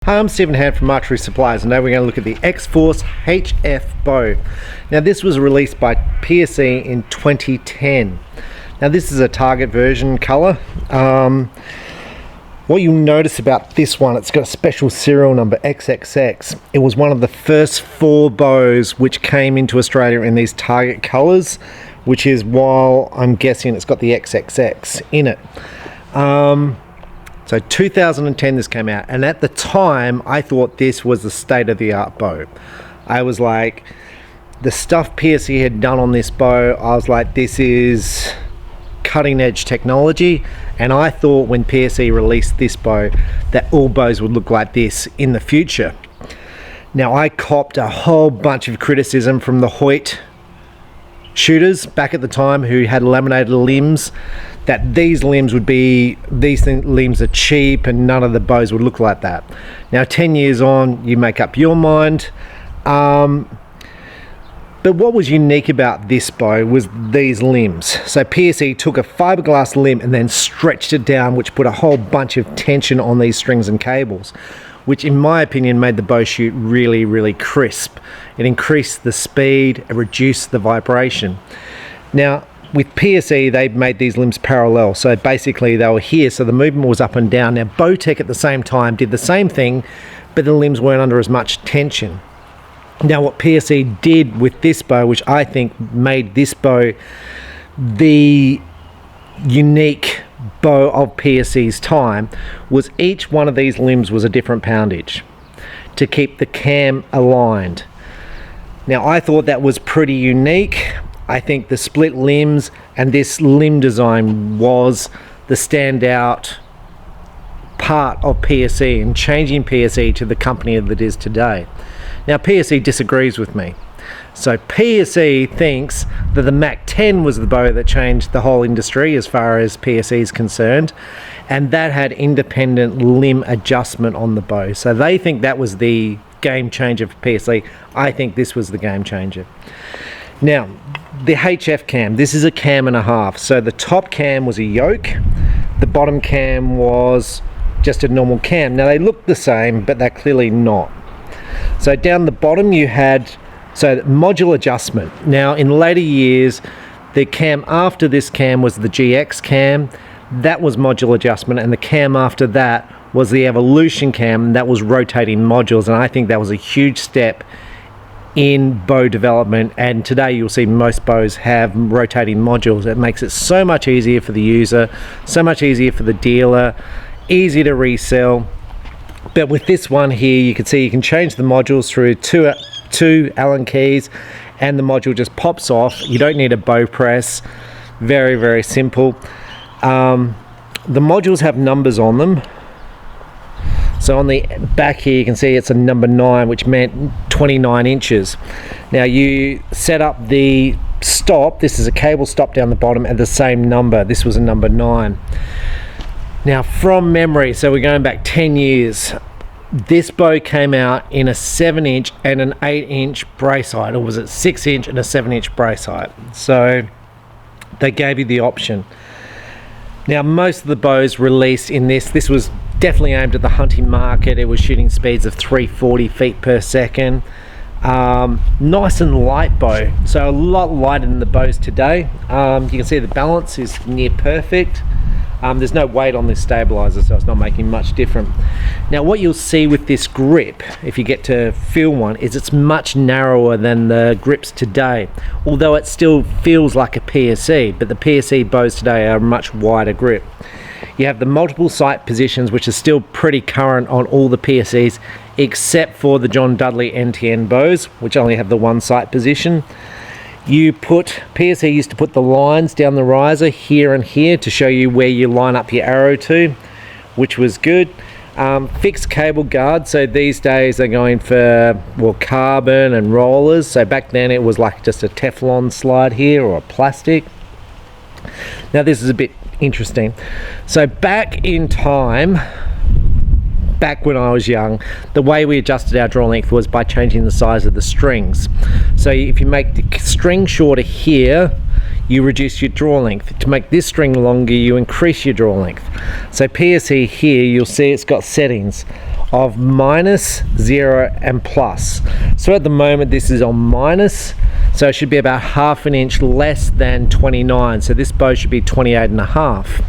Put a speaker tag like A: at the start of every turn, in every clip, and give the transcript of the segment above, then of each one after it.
A: Hi, I'm Stephen Hand from Archery Supplies, and now we're going to look at the XForce HF bow. Now this was released by PSE in 2010. Now this is a target version colour. What you'll notice about this one, it's got a special serial number XXX. It was one of the first 4 bows which came into Australia in these target colours, which is why I'm guessing it's got the XXX in it. So 2010 this came out, and at the time I thought this was the state-of-the-art bow. I was like, the stuff PSE had done on this bow, I was like, this is cutting-edge technology, and I thought when PSE released this bow that all bows would look like this in the future. Now I copped a whole bunch of criticism from the Hoyt shooters back at the time who had laminated limbs, that these limbs are cheap and none of the bows would look like that. Now 10 years on, you make up your mind. But what was unique about this bow was these limbs. So PSE took a fiberglass limb and then stretched it down, which put a whole bunch of tension on these strings and cables, which in my opinion made the bow shoot really, really crisp. It increased the speed, it reduced the vibration. Now with PSE, they made these limbs parallel, so basically they were here, so the movement was up and down. Now Bowtech at the same time did the same thing, but the limbs weren't under as much tension. Now what PSE did with this bow, which I think made this bow the unique bow of PSE's time, was each one of these limbs was a different poundage to keep the cam aligned. Now I thought that was pretty unique. I think the split limbs and this limb design was the standout part of PSE and changing PSE to the company that it is today. Now PSE disagrees with me. So PSE thinks that the Mach 10 was the bow that changed the whole industry as far as PSE is concerned, and that had independent limb adjustment on the bow. So they think that was the game changer for PSE. I think this was the game changer. Now the HF cam, this is a cam and a half. So the top cam was a yoke, the bottom cam was just a normal cam. Now they look the same, but they're clearly not. So down the bottom you had module adjustment. Now in later years, the cam after this cam was the GX cam, that was module adjustment, and the cam after that was the Evolution cam, that was rotating modules, and I think that was a huge step in bow development, and today you'll see most bows have rotating modules. It makes it so much easier for the user, so much easier for the dealer, easy to resell. But with this one here, you can see you can change the modules through two Allen keys, and the module just pops off. You don't need a bow press. Very, very simple. The modules have numbers on them. So on the back here you can see it's a number 9, which meant 29 inches. Now you set up the stop, this is a cable stop down the bottom, at the same number. This was a number 9. Now from memory, so we're going back 10 years, this bow came out in a 7-inch and an 8-inch brace height, or was it 6-inch and a 7-inch brace height? So they gave you the option. Now most of the bows released in this was definitely aimed at the hunting market. It was shooting speeds of 340 feet per second. Nice and light bow, so a lot lighter than the bows today. You can see the balance is near perfect. There's no weight on this stabilizer, so it's not making much difference. Now what you'll see with this grip, if you get to feel one, is it's much narrower than the grips today, although it still feels like a PSE, but the PSE bows today are a much wider grip. You have the multiple sight positions, which are still pretty current on all the PSEs, except for the John Dudley NTN bows, which only have the one sight position. PSE used to put the lines down the riser here and here to show you where you line up your arrow to, which was good. Fixed cable guard, so these days they're going for carbon and rollers. So back then it was like just a Teflon slide here, or a plastic. Now this is a bit interesting. So back in time, back when I was young, the way we adjusted our draw length was by changing the size of the strings. So if you make the string shorter here, you reduce your draw length. To make this string longer, you increase your draw length. So PSE here, you'll see it's got settings. of minus, 0 and plus. So at the moment this is on minus, so it should be about half an inch less than 29, so this bow should be 28.5.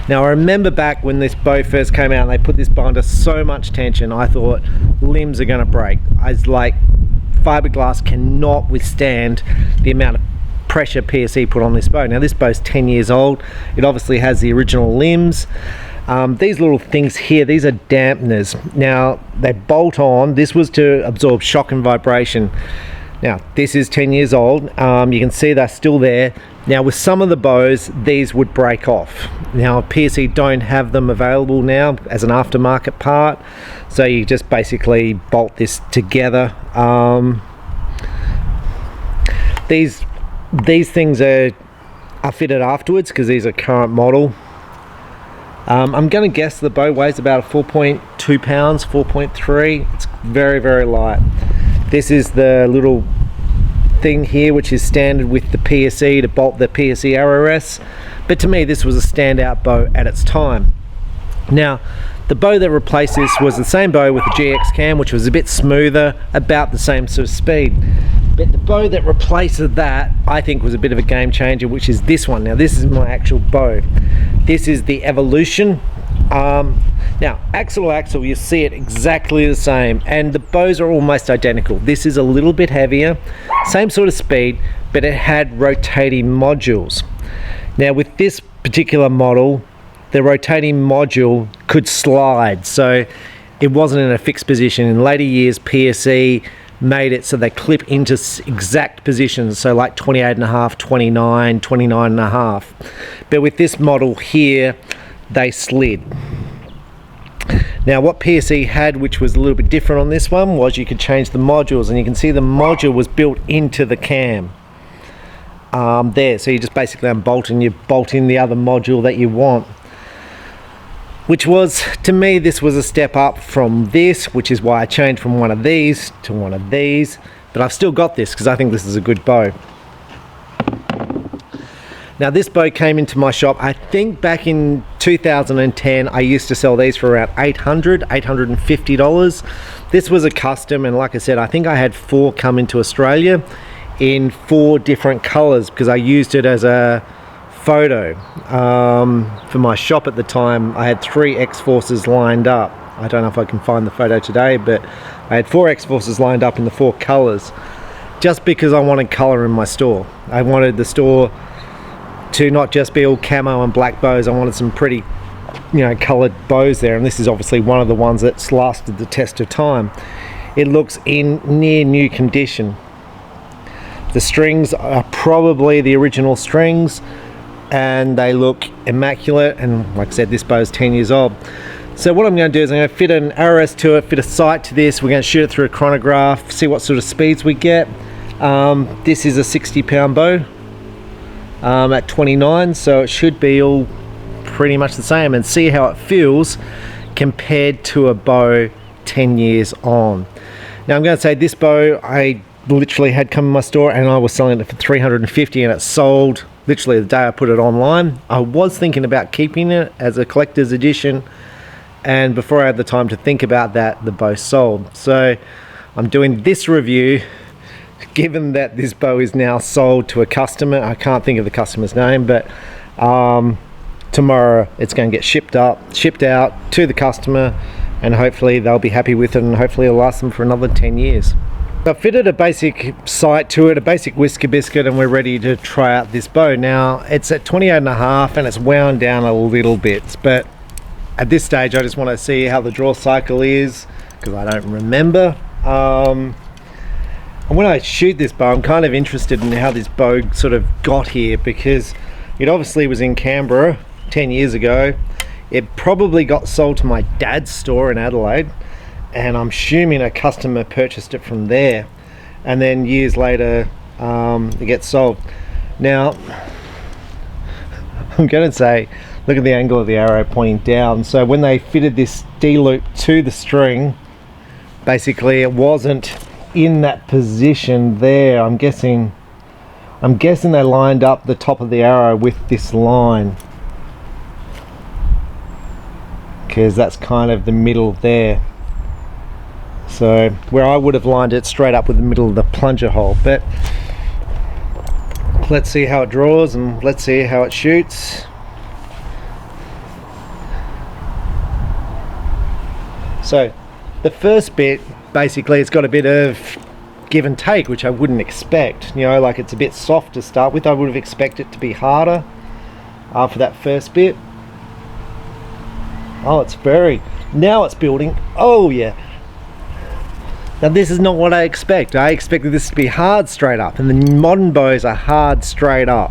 A: Now I remember back when this bow first came out and they put this bow under so much tension, I thought limbs are going to break. I was like, fiberglass cannot withstand the amount of pressure PSE put on this bow. Now this bow's 10 years old, it obviously has the original limbs. These little things here, these are dampeners. Now they bolt on, this was to absorb shock and vibration. Now this is 10 years old, you can see they're still there. Now with some of the bows these would break off. Now PSE don't have them available now as an aftermarket part, so you just basically bolt this together. These things are fitted afterwards because these are current model. I'm going to guess the bow weighs about 4.2 pounds, 4.3. It's very, very light. This is the little thing here which is standard with the PSE to bolt the PSE arrow rests, but to me this was a standout bow at its time. Now the bow that replaced this was the same bow with the GX cam, which was a bit smoother, about the same sort of speed. But the bow that replaced that, I think, was a bit of a game changer, which is this one. Now this is my actual bow. This is the Evolution. Now axle to axle you see it exactly the same, and the bows are almost identical. This is a little bit heavier, same sort of speed, but it had rotating modules. Now with this particular model, the rotating module could slide, so it wasn't in a fixed position. In later years PSE made it so they clip into exact positions, so like 28.5, 29, 29.5. But with this model here they slid. Now what PSE had, which was a little bit different on this one, was you could change the modules, and you can see the module was built into the cam there, so you just basically unbolt and you bolt in the other module that you want, which was, to me, this was a step up from this, which is why I changed from one of these to one of these. But I've still got this because I think this is a good bow. Now this bow came into my shop, I think back in 2010. I used to sell these for around $850. This was a custom, and like I said, I think I had 4 come into Australia in 4 different colors because I used it as a photo for my shop at the time. I had 3 XForces lined up. I don't know if I can find the photo today, but I had 4 XForces lined up in the 4 colors just because I wanted color in my store. I wanted the store to not just be all camo and black bows. I wanted some pretty, colored bows there, and this is obviously one of the ones that's lasted the test of time. It looks in near new condition. The strings are probably the original strings, and they look immaculate, and like I said, this bow is 10 years old. So what I'm going to do is I'm going to fit an arrow rest to it, fit a sight to this. We're going to shoot it through a chronograph, see what sort of speeds we get. This is a 60-pound bow at 29, so it should be all pretty much the same, and see how it feels compared to a bow 10 years on. Now I'm going to say this bow I literally had come in my store, and I was selling it for $350, and it sold literally the day I put it online. I was thinking about keeping it as a collector's edition, and before I had the time to think about that, the bow sold. So I'm doing this review given that this bow is now sold to a customer. I can't think of the customer's name, but tomorrow it's going to get shipped out to the customer, and hopefully they'll be happy with it, and hopefully it'll last them for another 10 years. I fitted a basic sight to it, a basic whisker biscuit, and we're ready to try out this bow. Now it's at 28.5 and it's wound down a little bit, but at this stage I just want to see how the draw cycle is because I don't remember. And when I shoot this bow, I'm kind of interested in how this bow sort of got here, because it obviously was in Canberra 10 years ago. It probably got sold to my dad's store in Adelaide, and I'm assuming a customer purchased it from there, and then years later it gets sold. Now I'm going to say, look at the angle of the arrow pointing down. So when they fitted this D-loop to the string, basically it wasn't in that position there. I'm guessing they lined up the top of the arrow with this line. because that's kind of the middle there. So where I would have lined it straight up with the middle of the plunger hole. But let's see how it draws and let's see how it shoots. So the first bit, basically it's got a bit of give and take, which I wouldn't expect. You know, like it's a bit soft to start with. I would have expected it to be harder for that first bit. Oh, it's very, now it's building. Oh yeah. Now this is not what I expect. I expected this to be hard straight up, and the modern bows are hard straight up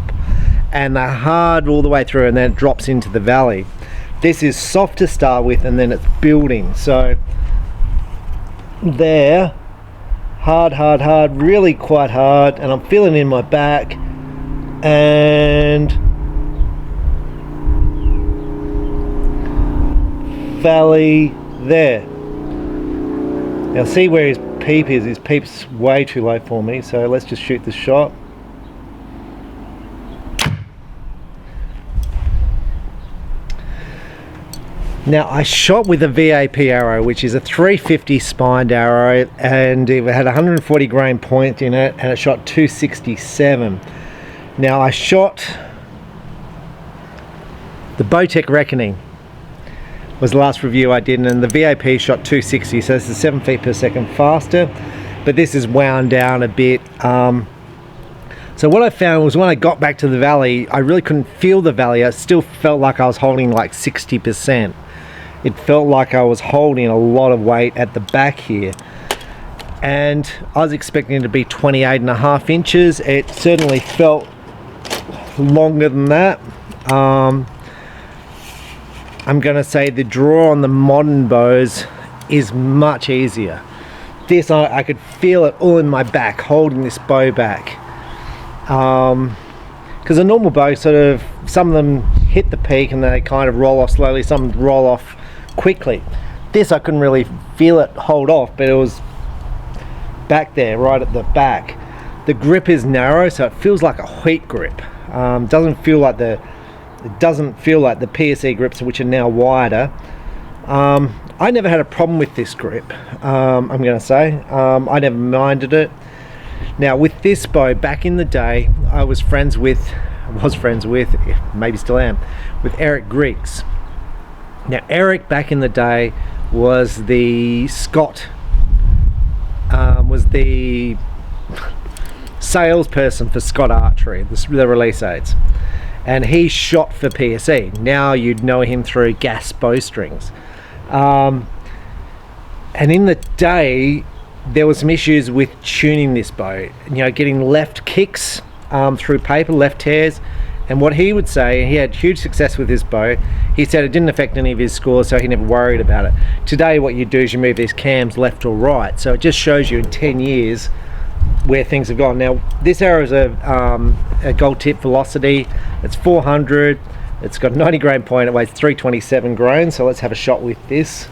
A: and they're hard all the way through, and then it drops into the valley. This is soft to start with and then it's building. So there, hard, really quite hard, and I'm feeling it in my back, and valley there. Now see where his peep is. His peep's way too low for me, so let's just shoot this shot. Now I shot with a VAP arrow, which is a 350 spined arrow, and it had 140 grain point in it, and it shot 267. Now I shot the Bowtech Reckoning was the last review I did, and the VAP shot 260, so this is 7 feet per second faster, but this is wound down a bit. So what I found was when I got back to the valley, I really couldn't feel the valley. I still felt like I was holding like 60%. It felt like I was holding a lot of weight at the back here, and I was expecting it to be 28.5 inches. It certainly felt longer than that. I'm gonna say the draw on the modern bows is much easier. This, I could feel it all in my back, holding this bow back. Because a normal bow, sort of, some of them hit the peak and they kind of roll off slowly, some roll off quickly. This I couldn't really feel it hold off, but it was back there, right at the back. The grip is narrow, so it feels like a wheat grip. Doesn't feel like the PSE grips, which are now wider. I never had a problem with this grip. I'm going to say I never minded it. Now with this bow, back in the day, I was friends with, maybe still am, with Eric Griggs. Now Eric back in the day was the was the salesperson for Scott Archery, the release aids, and he shot for PSE. Now you'd know him through gas bowstrings, and in the day there was some issues with tuning this bow, you know, getting left kicks through paper, left tears. And what he would say, he had huge success with his bow. He said it didn't affect any of his scores, so he never worried about it. Today what you do is you move these cams left or right, so it just shows you in 10 years where things have gone. Now this arrow is a gold tip velocity. It's 400. It's got 90 grain point. It weighs 327 grain. So let's have a shot with this.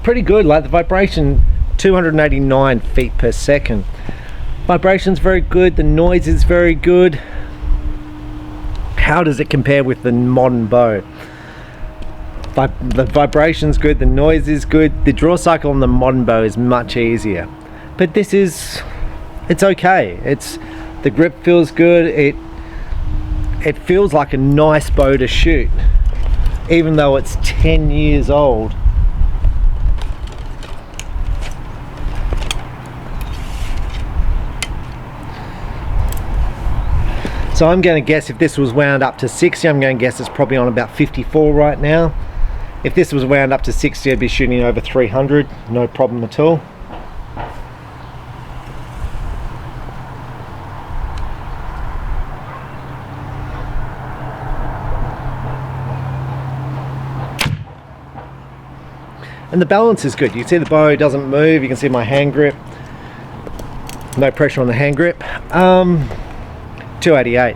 A: Pretty good. Like the vibration, 289 feet per second. Vibration's very good. The noise is very good. How does it compare with the modern bow? The vibration's good, the noise is good. The draw cycle on the modern bow is much easier, but this is, it's okay. The grip feels good. It feels like a nice bow to shoot, even though it's 10 years old. So I'm going to guess if this was wound up to 60, I'm going to guess it's probably on about 54 right now. If this was wound up to 60, I'd be shooting over 300, no problem at all. And the balance is good. You can see the bow doesn't move. You can see my hand grip. No pressure on the hand grip. 288.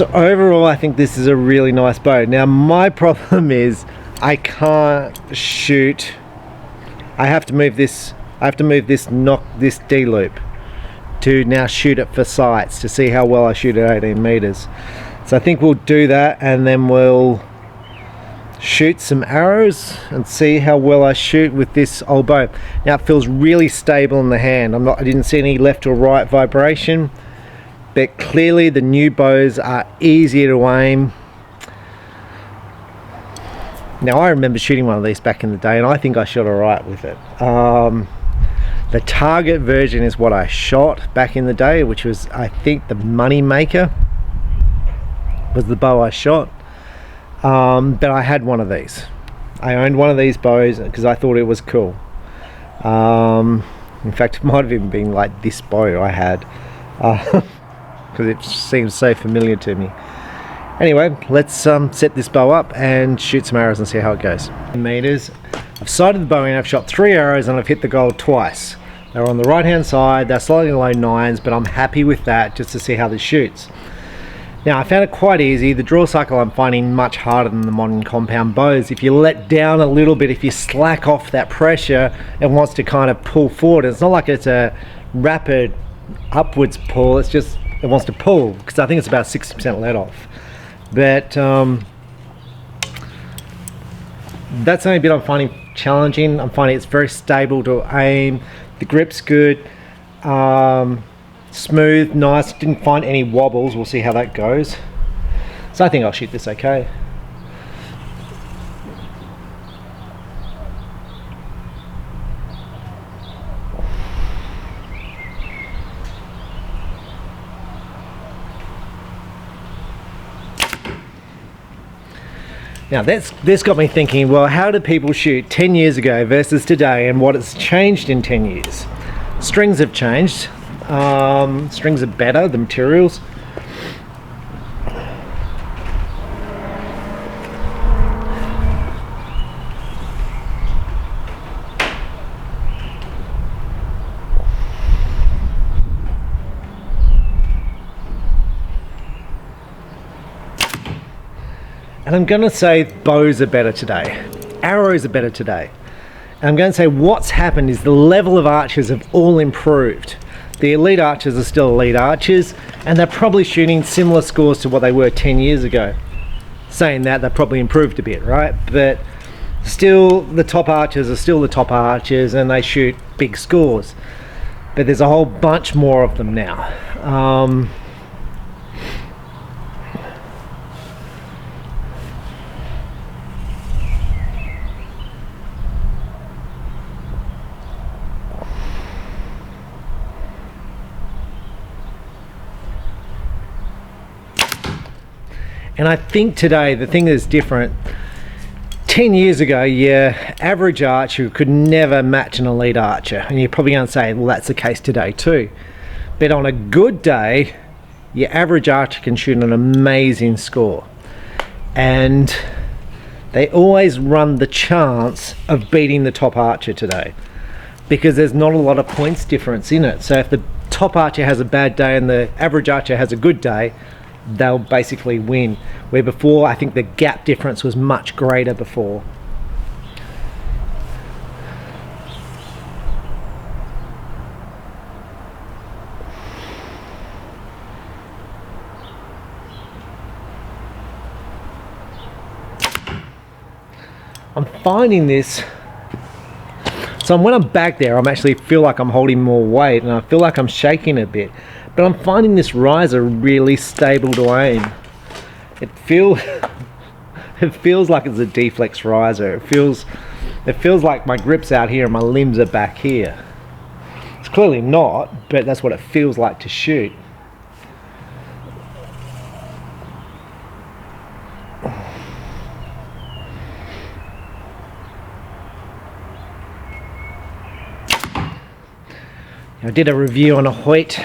A: So overall, I think this is a really nice bow. Now my problem is I can't shoot. I have to move this. I have to move this D loop to now shoot it for sights to see how well I shoot at 18 meters. So I think we'll do that, and then we'll shoot some arrows and see how well I shoot with this old bow. Now it feels really stable in the hand. I didn't see any left or right vibration, but clearly the new bows are easier to aim. Now I remember shooting one of these back in the day, and I think I shot alright with it. The Target version is what I shot back in the day, which was, I think, the Money Maker was the bow I shot. But I had one of these. I owned one of these bows because I thought it was cool. In fact, it might have even been like this bow I had, because it seems so familiar to me. Anyway, let's set this bow up and shoot some arrows and see how it goes. Meters. I've sighted the bow in, I've shot 3 arrows and I've hit the goal twice. They're on the right hand side, they're slightly low 9s, but I'm happy with that just to see how this shoots. Now I found it quite easy. The draw cycle I'm finding much harder than the modern compound bows. If you let down a little bit, if you slack off that pressure, it wants to kind of pull forward. It's not like it's a rapid upwards pull, it's just, it wants to pull, because I think it's about 60% let off. But that's the only bit I'm finding challenging. I'm finding it's very stable to aim. The grip's good, smooth, nice. Didn't find any wobbles. We'll see how that goes. So I think I'll shoot this okay. Now this got me thinking, well, how did people shoot 10 years ago versus today, and what has changed in 10 years? Strings have changed. Strings are better, the materials. And I'm going to say bows are better today. Arrows are better today. And I'm going to say what's happened is the level of archers have all improved. The elite archers are still elite archers, and they're probably shooting similar scores to what they were 10 years ago. Saying that, they've probably improved a bit, right? But still, the top archers are still the top archers, and they shoot big scores. But there's a whole bunch more of them now. And I think today, the thing that's different, 10 years ago, your average archer could never match an elite archer. And you're probably going to say, well, that's the case today too. But on a good day, your average archer can shoot an amazing score. And they always run the chance of beating the top archer today, because there's not a lot of points difference in it. So if the top archer has a bad day and the average archer has a good day, they'll basically win. Where before, I think the gap difference was much greater before. I'm finding this, so when I'm back there, I'm actually feel like I'm holding more weight, and I feel like I'm shaking a bit. But I'm finding this riser really stable to aim. It feels like it's a deflex riser. It feels like my grip's out here and my limbs are back here. It's clearly not, but that's what it feels like to shoot. I did a review on a Hoyt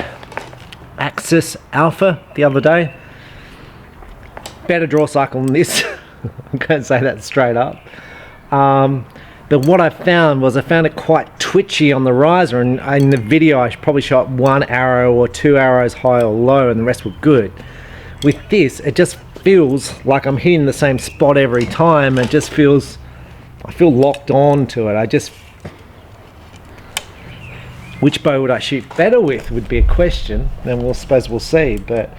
A: Axis Alpha the other day. Better draw cycle than this. I'm going to say that straight up. But what I found was I found it quite twitchy on the riser, and in the video I probably shot 1 arrow or 2 arrows high or low, and the rest were good. With this, it just feels like I'm hitting the same spot every time. It just feels, I feel locked on to it. Which bow would I shoot better with would be a question, then we'll suppose we'll see. But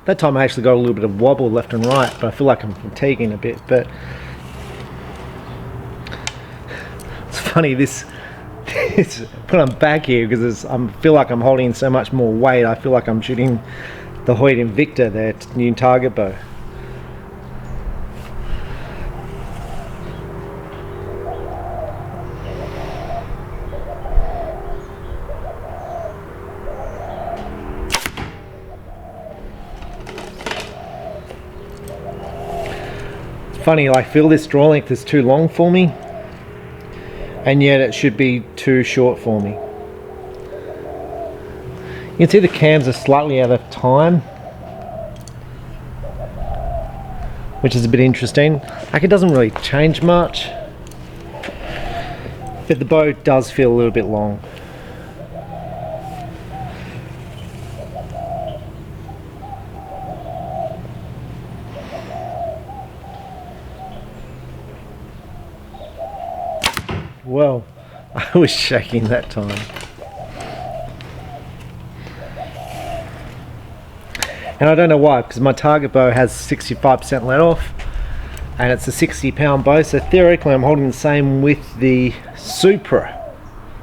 A: that time I actually got a little bit of wobble left and right, but I feel like I'm fatiguing a bit. But it's funny, this when I'm back here, because I feel like I'm holding so much more weight. I feel like I'm shooting the Hoyt Invicta, their new target bow. It's funny, I feel this draw length is too long for me, and yet it should be too short for me. You can see the cams are slightly out of time, which is a bit interesting. Like, it doesn't really change much, but the bow does feel a little bit long. Well, I was shaking that time. And I don't know why, because my target bow has 65% let off, and it's a 60-pound bow, so theoretically I'm holding the same with the Supra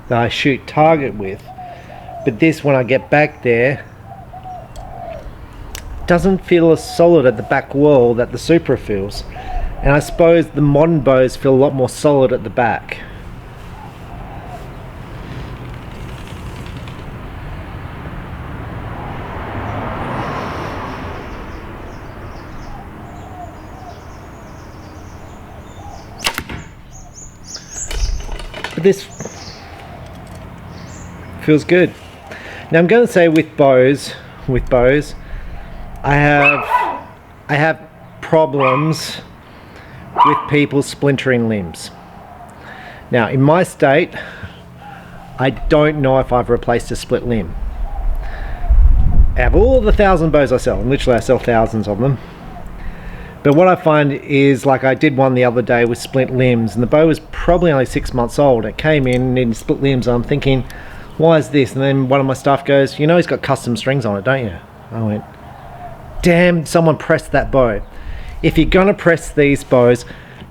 A: that I shoot target with. But this, when I get back there, doesn't feel as solid at the back wall that the Supra feels. And I suppose the modern bows feel a lot more solid at the back. But this feels good. Now I'm going to say with bows, I have problems with people splintering limbs. Now in my state, I don't know if I've replaced a split limb. Out of all the 1,000 bows I sell, and literally I sell thousands of them, but what I find is, like, I did one the other day with split limbs, and the bow was probably only 6 months old. It came in split limbs, and I'm thinking, why is this? And then one of my staff goes, you know, he's got custom strings on it, don't you? I went, damn, someone pressed that bow. If you're gonna press these bows,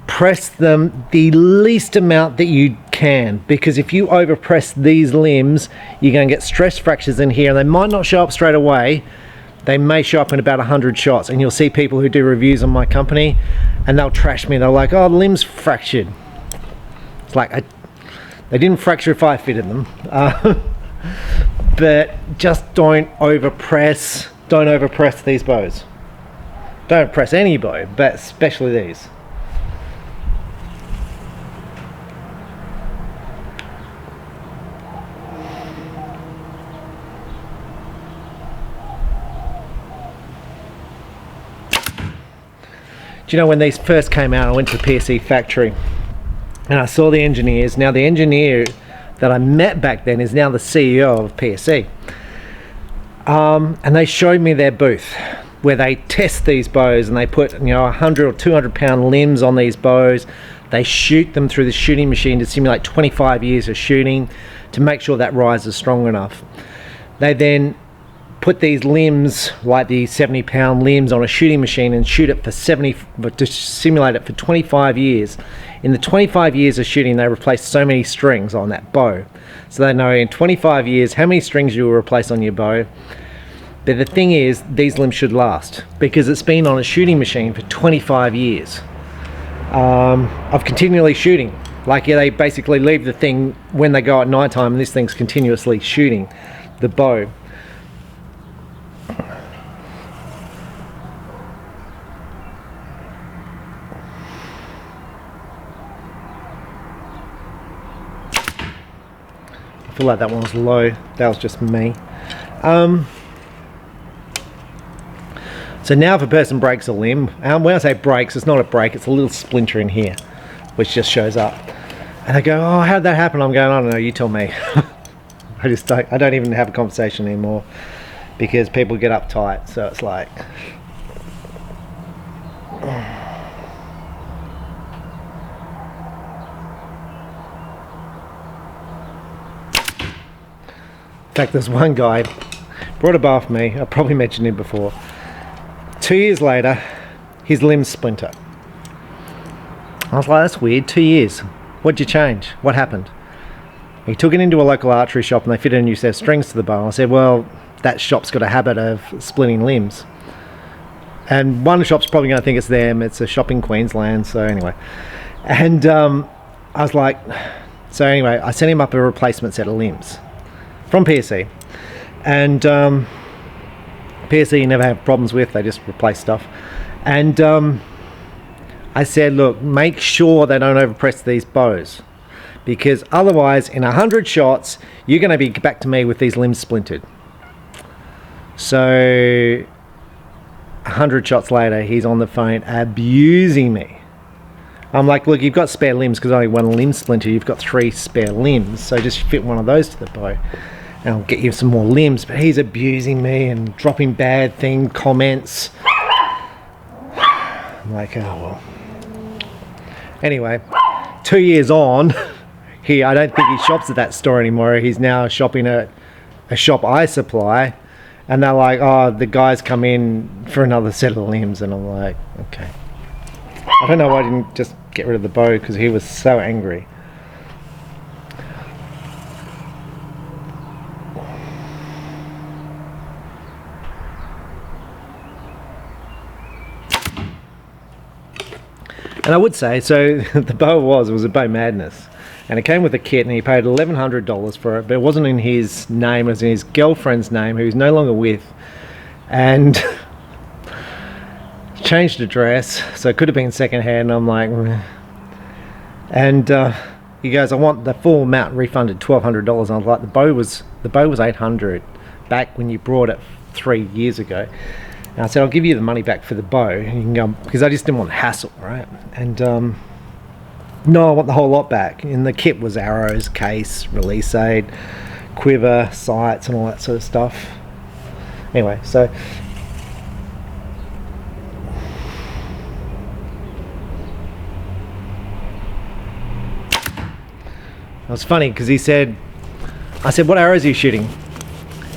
A: press them the least amount that you can, because if you overpress these limbs, you're gonna get stress fractures in here, and they might not show up straight away. They may show up in about 100 shots, and you'll see people who do reviews on my company and they'll trash me. They're like, oh, the limb's fractured. It's like, they didn't fracture if I fitted them. But just don't overpress these bows. Don't press any bow, but especially these. Do you know, when these first came out, I went to the PSE factory and I saw the engineers. Now the engineer that I met back then is now the CEO of PSE. And they showed me their booth where they test these bows, and they put, you know, 100 or 200 pound limbs on these bows. They shoot them through the shooting machine to simulate 25 years of shooting to make sure that rise is strong enough. They then put these limbs, like the 70-pound limbs, on a shooting machine and shoot it for to simulate it for 25 years. In the 25 years of shooting, they replace so many strings on that bow. So they know in 25 years how many strings you will replace on your bow. But the thing is, these limbs should last because it's been on a shooting machine for 25 years of continually shooting. Like, yeah, they basically leave the thing when they go at night time, and this thing's continuously shooting the bow. I feel like that one was low. That was just me. So now if a person breaks a limb, and when I say breaks, it's not a break, it's a little splinter in here, which just shows up. And they go, oh, how did that happen? I'm going, I don't know, you tell me. I don't even have a conversation anymore because people get uptight. So it's like, in fact, there's one guy brought a bow off me. I probably mentioned him before. 2 years later, his limbs splinter. I was like, that's weird. 2 years. What'd you change? What happened? He took it into a local archery shop and they fitted a new set of strings to the bow. I said, well, that shop's got a habit of splitting limbs. And one shop's probably going to think it's them. It's a shop in Queensland. So anyway. And I was like, so anyway, I sent him up a replacement set of limbs from PSE. And PSE you never have problems with. They just replace stuff. And I said, look, make sure they don't overpress these bows, because otherwise in 100 shots you're going to be back to me with these limbs splintered. So 100 shots later he's on the phone abusing me. I'm like, look, you've got spare limbs because only one limb splinter, you've got 3 spare limbs, so just fit one of those to the bow and I'll get you some more limbs. But he's abusing me and dropping bad comments. I'm like, oh well. Anyway, 2 years on, I don't think he shops at that store anymore. He's now shopping at a shop I supply, and they're like, oh, the guys come in for another set of limbs, and I'm like, okay. I don't know why I didn't just get rid of the bow, because he was so angry. And I would say, so the bow was a Bow Madness, and it came with a kit, and he paid $1,100 for it, but it wasn't in his name, it was in his girlfriend's name, who he's no longer with, and changed address, so it could have been secondhand. I'm like, and he goes, I want the full amount refunded, $1,200, and I was like, the bow was $800 back when you brought it 3 years ago. And I said, I'll give you the money back for the bow, and you can go, because I just didn't want the hassle, right? And no, I want the whole lot back. And the kit was arrows, case, release aid, quiver, sights, and all that sort of stuff. Anyway, so it was funny because I said, what arrows are you shooting?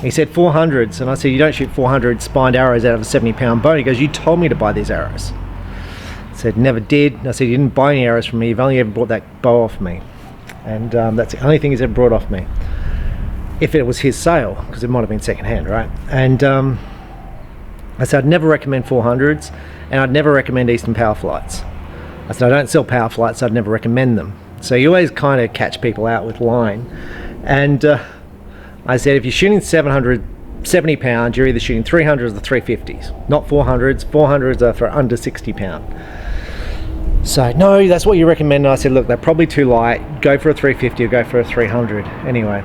A: He said 400s, and I said, you don't shoot 400 spined arrows out of a 70-pound bow. He goes, you told me to buy these arrows. I said, never did. And I said, you didn't buy any arrows from me, you've only ever bought that bow off me. And that's the only thing he's ever brought off me. If it was his sale, because it might have been secondhand, right? And I said, I'd never recommend 400s, and I'd never recommend Eastern Power Flights. I said, I don't sell Power Flights, so I'd never recommend them. So you always kind of catch people out with line. And I said, if you're shooting 70 pounds, you're either shooting 300s or 350s, not 400s. 400s are for under 60 pound. So no, that's what you recommend. And I said, look, they're probably too light. Go for a 350 or go for a 300. Anyway,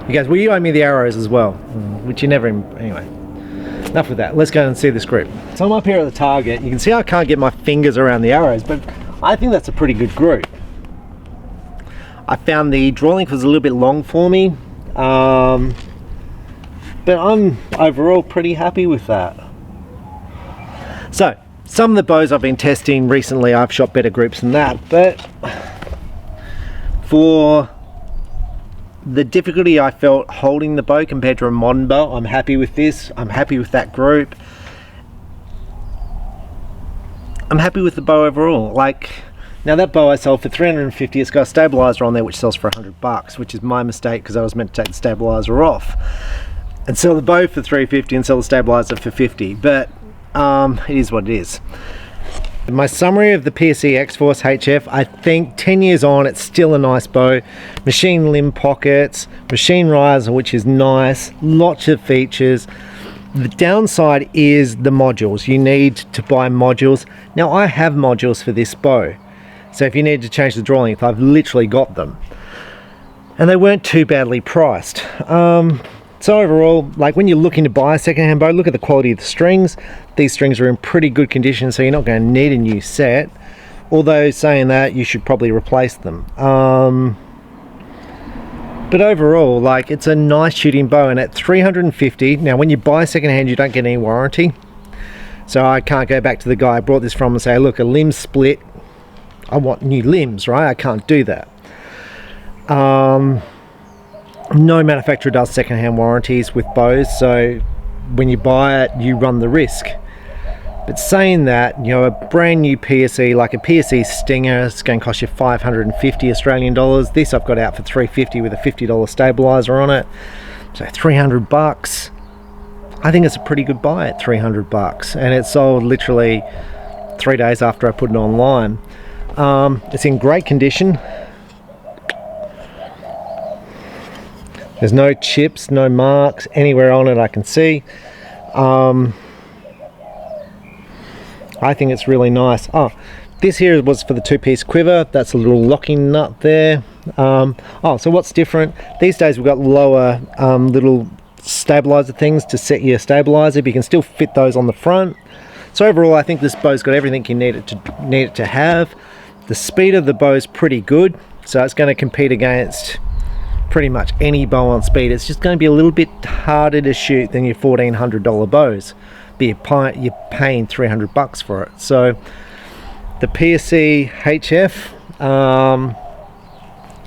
A: he goes, well, you owe me the arrows as well, which you never, anyway. Enough with that. Let's go and see this group. So I'm up here at the target. You can see I can't get my fingers around the arrows, but I think that's a pretty good group. I found the draw length was a little bit long for me. But I'm overall pretty happy with that. So some of the bows I've been testing recently, I've shot better groups than that, but for the difficulty I felt holding the bow compared to a modern bow, I'm happy with this. I'm happy with that group. I'm happy with the bow overall. Like, now that bow I sold for $350, it's got a stabilizer on there which sells for $100, which is my mistake because I was meant to take the stabilizer off and sell the bow for $350 and sell the stabilizer for $50, but it is what it is. My summary of the PSE XForce HF, I think 10 years on, it's still a nice bow. Machine limb pockets, machine riser, which is nice, lots of features. The downside is the modules. You need to buy modules. Now I have modules for this bow. So if you need to change the draw length, I've literally got them. And they weren't too badly priced. So So overall, like when you're looking to buy a secondhand bow, look at the quality of the strings. These strings are in pretty good condition, so you're not going to need a new set. Although saying that, you should probably replace them. But overall, like, it's a nice shooting bow, and at $350, now when you buy secondhand, you don't get any warranty. So I can't go back to the guy I brought this from and say, look, a limb split, I want new limbs, right? I can't do that. No manufacturer does secondhand warranties with bows, so when you buy it, you run the risk. But saying that, you know, a brand new PSE, like a PSE Stinger, it's going to cost you 550 Australian dollars. This I've got out for 350 with a $50 stabilizer on it, so 300 bucks. I think it's a pretty good buy at 300 bucks, and it sold literally 3 days after I put it online. It's in great condition. There's no chips, no marks anywhere on it I can see. I think it's really nice. Oh, this here was for the 2-piece quiver. That's a little locking nut there. Oh, so what's different? These days we've got lower little stabilizer things to set your stabilizer, but you can still fit those on the front. So overall, I think this bow's got everything you need it to have. The speed of the bow is pretty good, so it's going to compete against pretty much any bow on speed. It's just going to be a little bit harder to shoot than your $1,400 bows, but you're paying 300 bucks for it. So the PSE HF,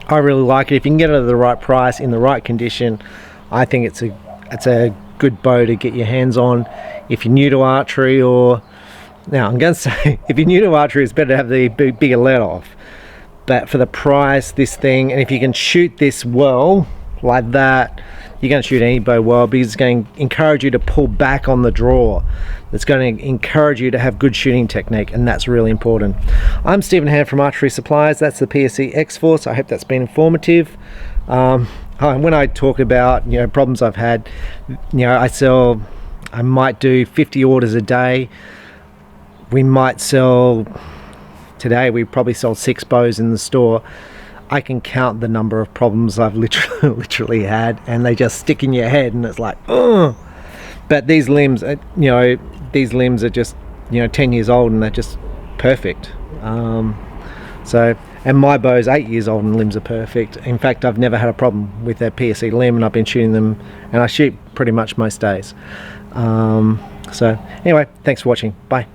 A: I really like it. If you can get it at the right price in the right condition, I think it's a good bow to get your hands on if you're new to archery. Or now I'm going to say, if you're new to archery, it's better to have the bigger let off. But for the price, this thing, and if you can shoot this well like that, you're going to shoot any bow well, because it's going to encourage you to pull back on the draw. It's going to encourage you to have good shooting technique, and that's really important. I'm Stephen Hand from Archery Supplies. That's the PSE XForce. I hope that's been informative. And when I talk about, you know, problems I've had, you know, I might do 50 orders a day. We might sell, today we probably sold 6 bows in the store. I can count the number of problems I've literally had, and they just stick in your head, and it's like, oh. But these limbs, you know, these limbs are just, you know, 10 years old, and they're just perfect. So, and my bow's 8 years old, and limbs are perfect. In fact, I've never had a problem with a PSE limb, and I've been shooting them, and I shoot pretty much most days. So anyway, thanks for watching. Bye.